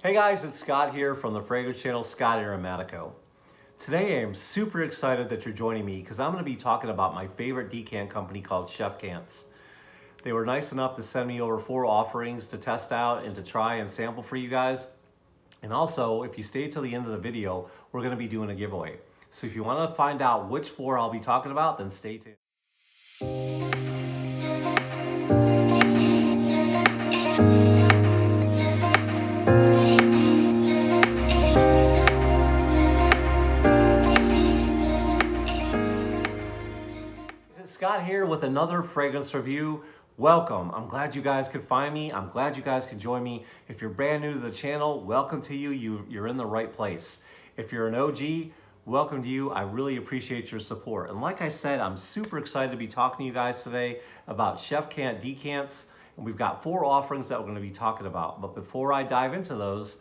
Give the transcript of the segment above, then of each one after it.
Hey guys, it's Scott here from the fragrance channel, Scott Aromatico. Today I am super excited that you're joining me because I'm going to be talking about my favorite decant company called Chefcants. They were nice enough to send me over 4 offerings to test out and to try and sample for you guys. And also, if you stay till the end of the video, we're going to be doing a giveaway. So if you want to find out which 4 I'll be talking about, then stay tuned. Scott here with another fragrance review. Welcome. I'm glad you guys could find me. I'm glad you guys could join me. If you're brand new to the channel, welcome to you. You're in the right place. If you're an OG, welcome to you. I really appreciate your support. And like I said, I'm super excited to be talking to you guys today about Chefcant decants. And we've got 4 offerings that we're going to be talking about. But before I dive into those,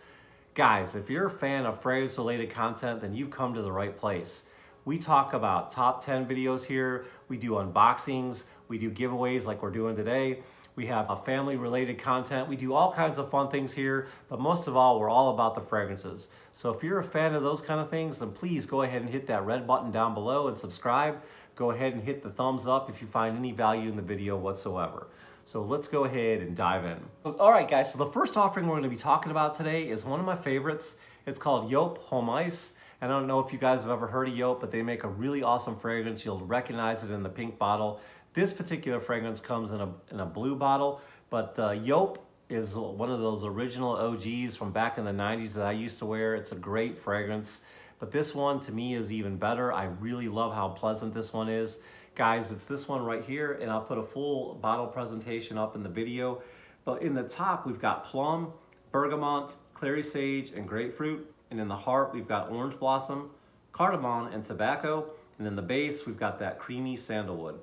guys, if you're a fan of fragrance related content, then you've come to the right place. We talk about top 10 videos here. We do unboxings. We do giveaways like we're doing today. We have a family related content. We do all kinds of fun things here, but most of all, we're all about the fragrances. So if you're a fan of those kind of things, then please go ahead and hit that red button down below and subscribe. Go ahead and hit the thumbs up if you find any value in the video whatsoever. So let's go ahead and dive in. All right, guys, so the first offering we're going to be talking about today is one of my favorites. It's called Yop Home Ice. I don't know if you guys have ever heard of Yop, but they make a really awesome fragrance. You'll recognize it in the pink bottle. This particular fragrance comes in a blue bottle, but Yop is one of those original OGs from back in the 90s that I used to wear. It's a great fragrance, but this one to me is even better. I really love how pleasant this one is. Guys, it's this one right here, and I'll put a full bottle presentation up in the video. But in the top, we've got plum, bergamot, clary sage, and grapefruit. And in the heart, we've got orange blossom, cardamom, and tobacco. And in the base, we've got that creamy sandalwood.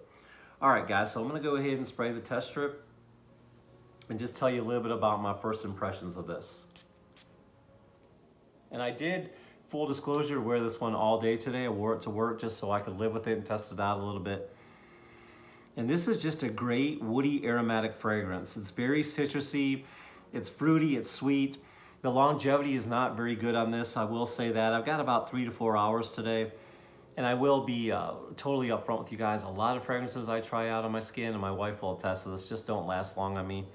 All right, guys, so I'm gonna go ahead and spray the test strip and just tell you a little bit about my first impressions of this. And I did, full disclosure, wear this one all day today. I wore it to work just so I could live with it and test it out a little bit. And this is just a great woody aromatic fragrance. It's very citrusy, it's fruity, it's sweet. The longevity is not very good on this, I will say that. I've got about 3 to 4 hours today, and I will be totally upfront with you guys. A lot of fragrances I try out on my skin, and my wife will attest to this, just don't last long on me.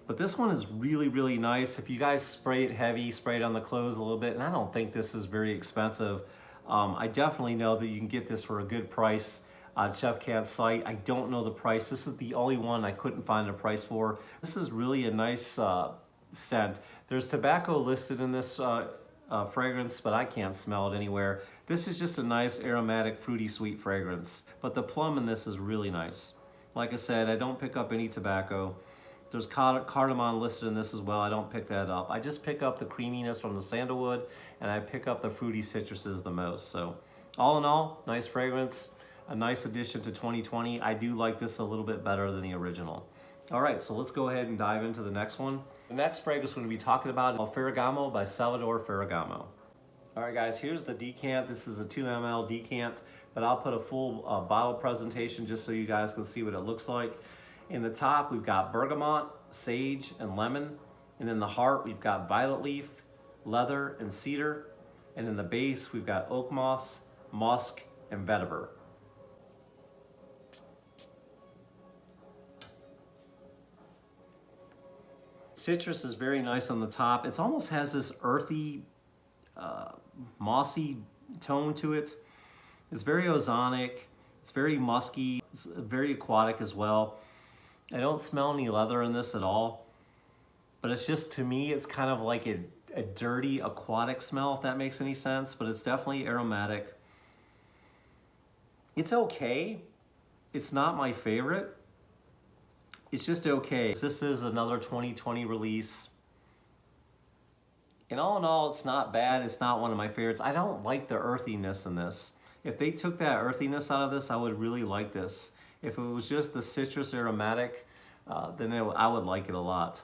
But this one is really, really nice. If you guys spray it heavy, spray it on the clothes a little bit, and I don't think this is very expensive. I definitely know that you can get this for a good price on Chefcant's site. I don't know the price. This is the only one I couldn't find a price for. This is really a nice scent. There's tobacco listed in this fragrance, but I can't smell it anywhere. This is just a nice aromatic, fruity, sweet fragrance. But the plum in this is really nice. Like I said, I don't pick up any tobacco. There's cardamom listed in this as well. I don't pick that up. I just pick up the creaminess from the sandalwood, and I pick up the fruity citruses the most. So all in all, nice fragrance, a nice addition to 2020. I do like this a little bit better than the original. All right, so let's go ahead and dive into the next one. The next fragrance we're going to be talking about is Ferragamo by Ferragamo. All right, guys, here's the decant. This is a 2 ml decant, but I'll put a full bottle presentation just so you guys can see what it looks like. In the top, we've got bergamot, sage, and lemon. And in the heart, we've got violet leaf, leather, and cedar. And in the base, we've got oak moss, musk, and vetiver. Citrus is very nice on the top. It almost has this earthy, mossy tone to it. It's very ozonic. It's very musky. It's very aquatic as well. I don't smell any leather in this at all. But it's just, to me, it's kind of like a dirty aquatic smell, if that makes any sense. But it's definitely aromatic. It's okay. It's not my favorite. It's just okay. This is another 2020 release. And all in all, it's not bad. It's not one of my favorites. I don't like the earthiness in this. If they took that earthiness out of this, I would really like this. If it was just the citrus aromatic, then I would like it a lot.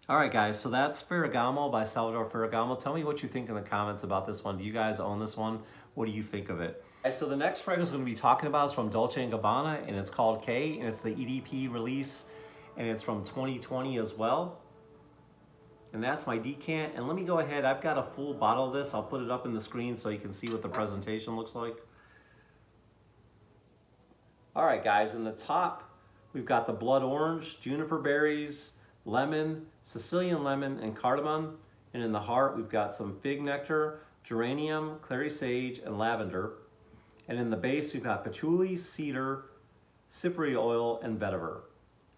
All right, guys, so that's Ferragamo by Ferragamo. Tell me what you think in the comments about this one. Do you guys own this one? What do you think of it? So the next fragrance we're going to be talking about is from Dolce&Gabbana, and it's called K, and it's the EDP release, and it's from 2020 as well. And that's my decant. And let me go ahead, I've got a full bottle of this. I'll put it up in the screen so you can see what the presentation looks like. All right, guys, in the top, we've got the blood orange, juniper berries, lemon, Sicilian lemon, and cardamom. And in the heart, we've got some fig nectar, geranium, clary sage, and lavender. And in the base, we've got patchouli, cedar, cypre oil, and vetiver.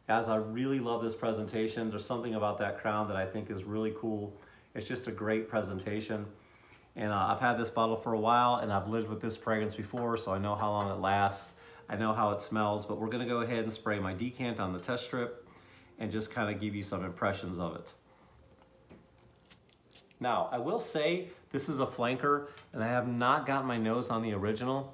Guys, I really love this presentation. There's something about that crown that I think is really cool. It's just a great presentation. And I've had this bottle for a while, and I've lived with this fragrance before, so I know how long it lasts. I know how it smells, but we're gonna go ahead and spray my decant on the test strip and just kind of give you some impressions of it. Now, I will say this is a flanker, and I have not gotten my nose on the original.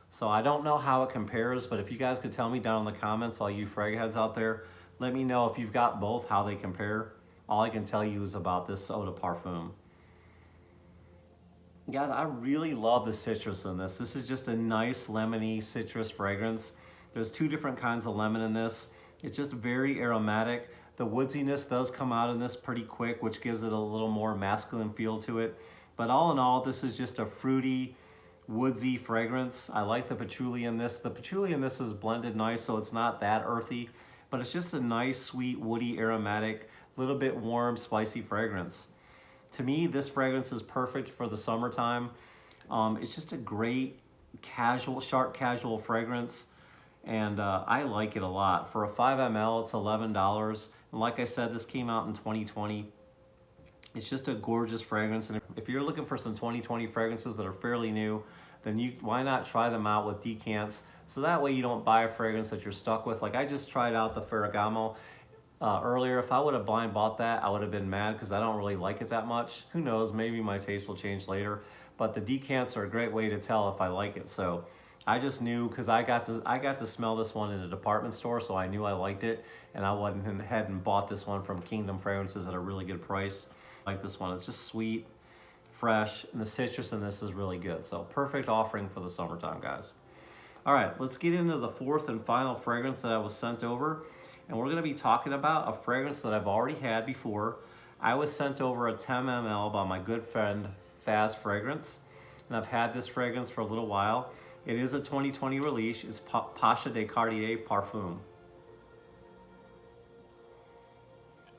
So I don't know how it compares, but if you guys could tell me down in the comments, all you frag heads out there, let me know if you've got both, how they compare. All I can tell you is about this eau de parfum. Guys, I really love the citrus in this. This is just a nice lemony citrus fragrance. There's two different kinds of lemon in this. It's just very aromatic. The woodsiness does come out in this pretty quick, which gives it a little more masculine feel to it. But all in all, this is just a fruity, woodsy fragrance. I like the patchouli in this. The patchouli in this is blended nice, so it's not that earthy, but it's just a nice, sweet, woody, aromatic, little bit warm, spicy fragrance. To me, this fragrance is perfect for the summertime. It's just a great, casual, sharp casual fragrance, and I like it a lot. For a 5 ml, it's $11, and like I said, this came out in 2020. It's just a gorgeous fragrance, and if you're looking for some 2020 fragrances that are fairly new, then why not try them out with decants, so that way you don't buy a fragrance that you're stuck with. Like I just tried out the Ferragamo earlier. If I would have blind bought that, I would have been mad because I don't really like it that much. Who knows, maybe my taste will change later, but the decants are a great way to tell if I like it. So I just knew, because I got to smell this one in a department store, so I knew I liked it, and I went ahead and bought this one from Kingdom Fragrances at a really good price. Like this one, it's just sweet, fresh, and the citrus in this is really good. So perfect offering for the summertime, guys. All right, let's get into the fourth and final fragrance that I was sent over. And we're gonna be talking about a fragrance that I've already had before. I was sent over a 10 ml by my good friend, Faz Fragrance. And I've had this fragrance for a little while. It is a 2020 release. It's Pasha de Cartier Parfum.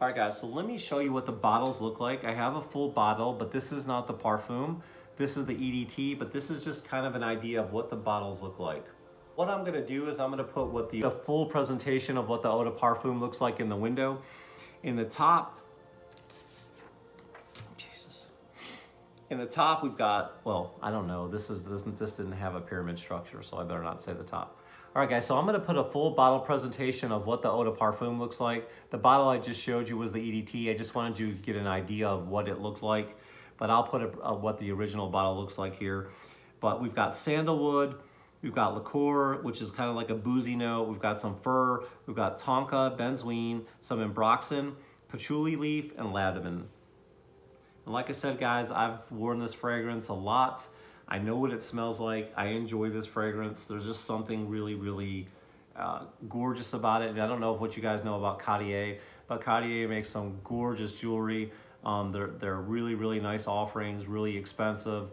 All right, guys, so let me show you what the bottles look like. I have a full bottle, but this is not the Parfum. This is the EDT, but this is just kind of an idea of what the bottles look like. What I'm gonna do is I'm gonna put what the full presentation of what the eau de parfum looks like in the window. In the top, Jesus. In the top, we've got, well, I don't know, this didn't have a pyramid structure, so I better not say the top. All right, guys, so I'm gonna put a full bottle presentation of what the eau de parfum looks like. The bottle I just showed you was the EDT. I just wanted you to get an idea of what it looked like, but I'll put what the original bottle looks like here. But we've got sandalwood, we've got liqueur, which is kind of like a boozy note. We've got some fir, we've got tonka, benzoin, some ambroxan, patchouli leaf, and ladamine. And like I said, guys, I've worn this fragrance a lot. I know what it smells like. I enjoy this fragrance. There's just something really, really gorgeous about it. And I don't know what you guys know about Cartier, but Cartier makes some gorgeous jewelry. They're really, really nice offerings, really expensive.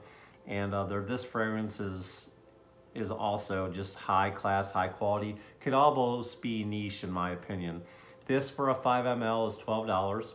And this fragrance is also just high class, high quality. Could almost be niche in my opinion. This for a 5 ml is $12.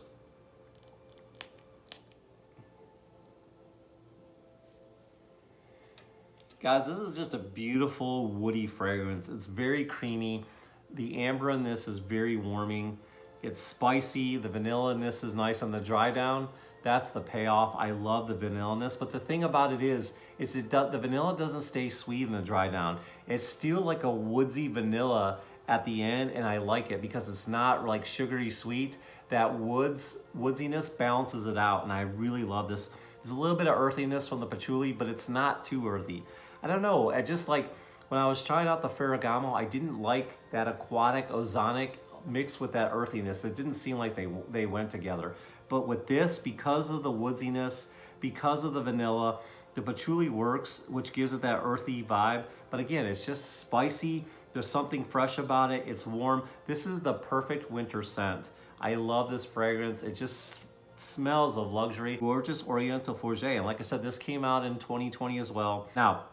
Guys, this is just a beautiful woody fragrance. It's very creamy. The amber in this is very warming. It's spicy. The vanilla in this is nice on the dry down. That's the payoff. I love the vanilla in this, but the thing about it is the vanilla doesn't stay sweet in the dry down. It's still like a woodsy vanilla at the end, and I like it because it's not like sugary sweet. That woodsiness balances it out, and I really love this. There's a little bit of earthiness from the patchouli, but it's not too earthy. I don't know, I just like, when I was trying out the Ferragamo, I didn't like that aquatic, ozonic mixed with that earthiness. It didn't seem like they went together. But with this, because of the woodsiness, because of the vanilla, the patchouli works, which gives it that earthy vibe. But again, it's just spicy. There's something fresh about it. It's warm. This is the perfect winter scent. I love this fragrance. It just smells of luxury, gorgeous Oriental Fourragère. And like I said, this came out in 2020 as well. Now,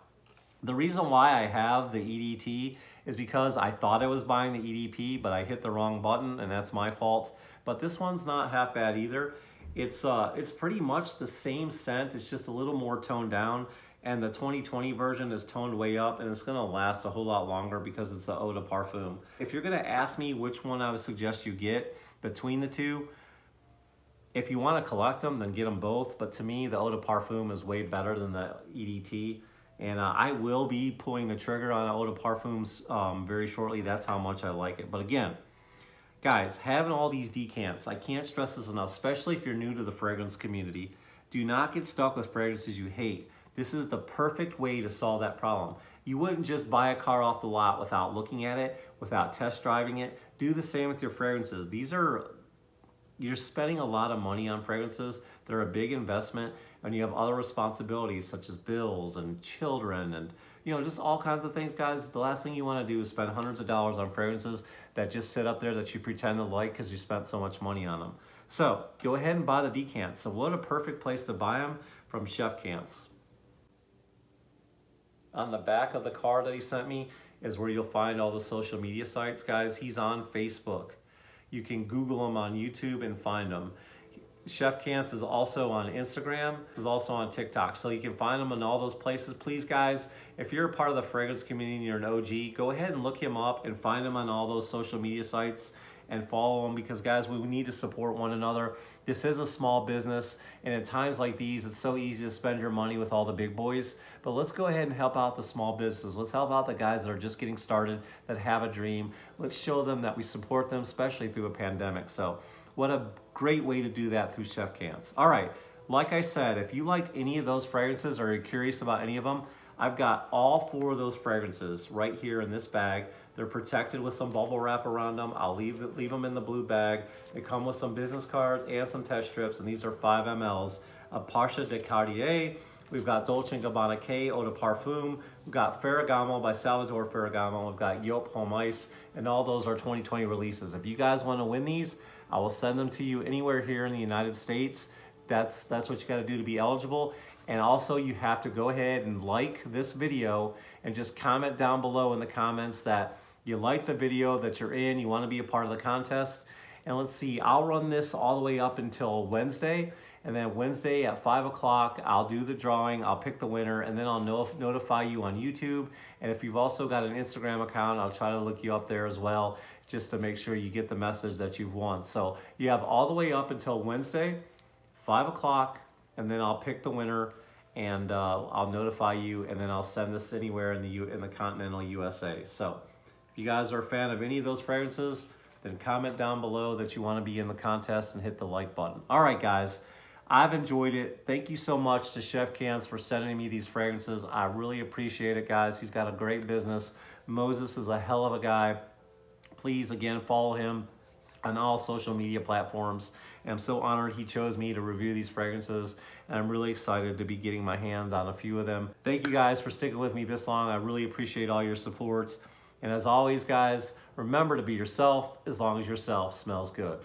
the reason why I have the EDT is because I thought I was buying the EDP, but I hit the wrong button, and that's my fault. But this one's not half bad either. It's pretty much the same scent. It's just a little more toned down, and the 2020 version is toned way up, and it's gonna last a whole lot longer because it's the Eau de Parfum. If you're gonna ask me which one I would suggest you get between the two, if you want to collect them, then get them both. But to me, the Eau de Parfum is way better than the EDT. And I will be pulling the trigger on Eau de Parfums very shortly. That's how much I like it. But again, guys, having all these decants, I can't stress this enough, especially if you're new to the fragrance community. Do not get stuck with fragrances you hate. This is the perfect way to solve that problem. You wouldn't just buy a car off the lot without looking at it, without test driving it. Do the same with your fragrances. You're spending a lot of money on fragrances. They're a big investment, and you have other responsibilities such as bills and children and just all kinds of things, guys. The last thing you want to do is spend hundreds of dollars on fragrances that just sit up there that you pretend to like because you spent so much money on them. So go ahead and buy the decants. So what a perfect place to buy them, from Chefcants. On the back of the card that he sent me is where you'll find all the social media sites, guys. He's on Facebook. You can Google him on YouTube and find him. Chefcants is also on Instagram, is also on TikTok. So you can find him in all those places. Please, guys, if you're a part of the fragrance community and you're an OG, go ahead and look him up and find him on all those social media sites and follow him, because, guys, we need to support one another. This is a small business, and at times like these, it's so easy to spend your money with all the big boys. But let's go ahead and help out the small businesses. Let's help out the guys that are just getting started, that have a dream. Let's show them that we support them, especially through a pandemic. So what a great way to do that, through Chefcants. All right, like I said, if you liked any of those fragrances or you're curious about any of them, I've got all 4 of those fragrances right here in this bag. They're protected with some bubble wrap around them. I'll leave them in the blue bag. They come with some business cards and some test strips, and these are 5 mLs of Parfum de Cartier. We've got Dolce&Gabbana K Eau de Parfum. We've got Ferragamo by Salvatore Ferragamo. We've got Yop Home Ice, and all those are 2020 releases. If you guys want to win these, I will send them to you anywhere here in the United States. That's what you got to do to be eligible. And also, you have to go ahead and like this video and just comment down below in the comments that you like the video, that you're in, you want to be a part of the contest. And let's see, I'll run this all the way up until Wednesday. And then Wednesday at 5 o'clock, I'll do the drawing, I'll pick the winner, and then I'll notify you on YouTube. And if you've also got an Instagram account, I'll try to look you up there as well, just to make sure you get the message that you've won. So you have all the way up until Wednesday, 5 o'clock, and then I'll pick the winner, and I'll notify you, and then I'll send this anywhere in the continental USA. So if you guys are a fan of any of those fragrances, then comment down below that you want to be in the contest and hit the like button. All right, guys, I've enjoyed it. Thank you so much to Chefcants for sending me these fragrances. I really appreciate it, guys. He's got a great business. Moses is a hell of a guy. Please, again, follow him on all social media platforms. And I'm so honored he chose me to review these fragrances, and I'm really excited to be getting my hands on a few of them. Thank you guys for sticking with me this long. I really appreciate all your support. And as always, guys, remember to be yourself as long as yourself smells good.